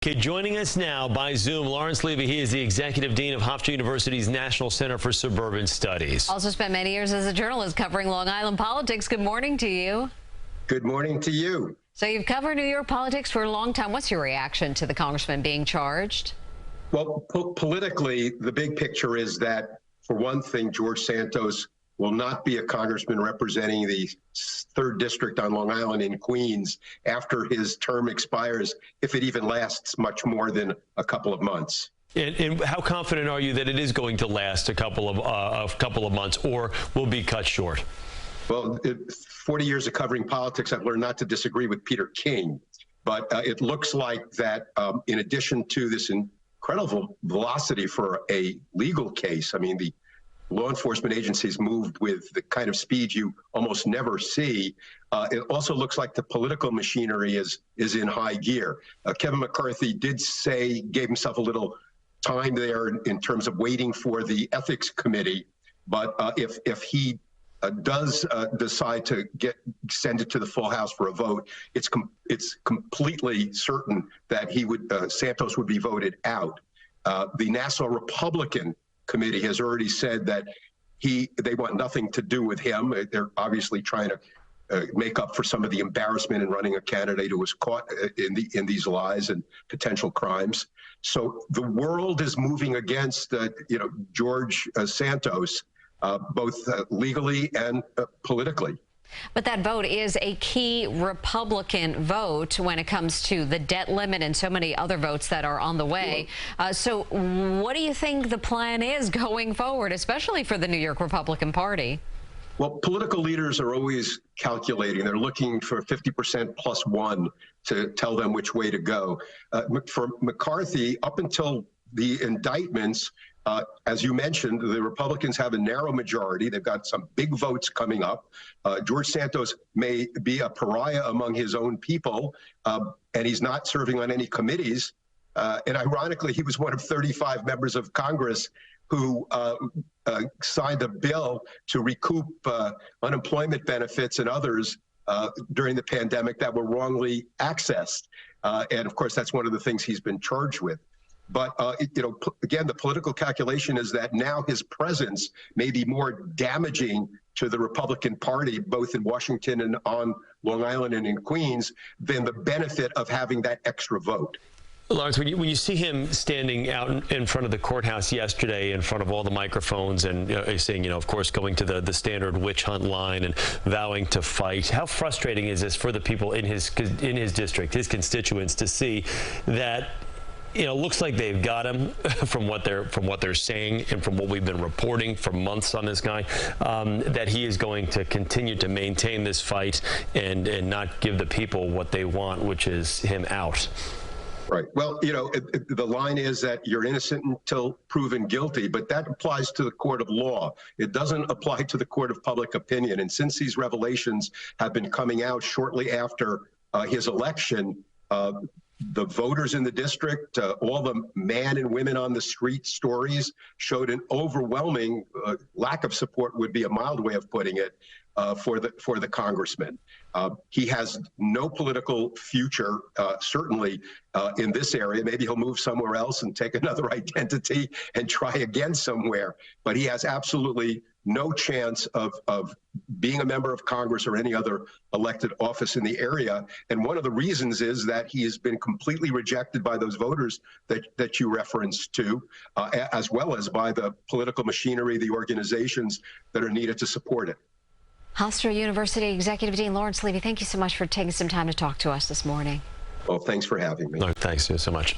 Okay, joining us now by Zoom, Lawrence Levy. He is the Executive Dean of Hofstra University's National Center for Suburban Studies. Also spent many years as a journalist covering Long Island politics. Good morning to you. Good morning to you. So you've covered New York politics for a long time. What's your reaction to the congressman being charged? Well, politically, the big picture is that, for one thing, George Santos will not be a congressman representing the 3rd District on Long Island in Queens after his term expires, if it even lasts much more than a couple of months. And how confident are you that it is going to last a couple of months, or will be cut short? Well, 40 years of covering politics, I've learned not to disagree with Peter King. But it looks like that in addition to this incredible velocity for a legal case, I mean, the law enforcement agencies moved with the kind of speed you almost never see. It also looks like the political machinery is in high gear. Kevin McCarthy did say, gave himself a little time there in terms of waiting for the ethics committee. But if he does decide to send it to the full House for a vote, it's completely certain that Santos would be voted out. The Nassau Republican Committee has already said that they want nothing to do with him. They're obviously trying to make up for some of the embarrassment in running a candidate who was caught in these lies and potential crimes. So the world is moving against George Santos, both legally and politically. But that vote is a key Republican vote when it comes to the debt limit and so many other votes that are on the way. So what do you think the plan is going forward, especially for the New York Republican Party? Well, political leaders are always calculating. They're looking for 50% plus one to tell them which way to go. For McCarthy, up until the indictments, as you mentioned, the Republicans have a narrow majority. They've got some big votes coming up. George Santos may be a pariah among his own people, and he's not serving on any committees. And ironically, he was one of 35 members of Congress who signed a bill to recoup unemployment benefits and others during the pandemic that were wrongly accessed. And of course, that's one of the things he's been charged with. But, again, the political calculation is that now his presence may be more damaging to the Republican Party, both in Washington and on Long Island and in Queens, than the benefit of having that extra vote. Lawrence, when you see him standing out in front of the courthouse yesterday in front of all the microphones and saying, of course, going to the standard witch hunt line and vowing to fight, how frustrating is this for the people in his district, his constituents, to see that looks like they've got him from what they're saying and from what we've been reporting for months on this guy, that he is going to continue to maintain this fight and not give the people what they want, which is him out. Right. Well, the line is that you're innocent until proven guilty, but that applies to the court of law. It doesn't apply to the court of public opinion. And since these revelations have been coming out shortly after his election, the voters in the district, all the man and women on the street stories showed an overwhelming lack of support, would be a mild way of putting it, for the congressman. He has no political future, certainly in this area. Maybe he'll move somewhere else and take another identity and try again somewhere. But he has absolutely no chance of being a member of Congress or any other elected office in the area. And one of the reasons is that he has been completely rejected by those voters that you referenced to, as well as by the political machinery, the organizations that are needed to support it. Hofstra University Executive Dean Lawrence Levy, thank you so much for taking some time to talk to us this morning. Well, thanks for having me. No, thanks so much.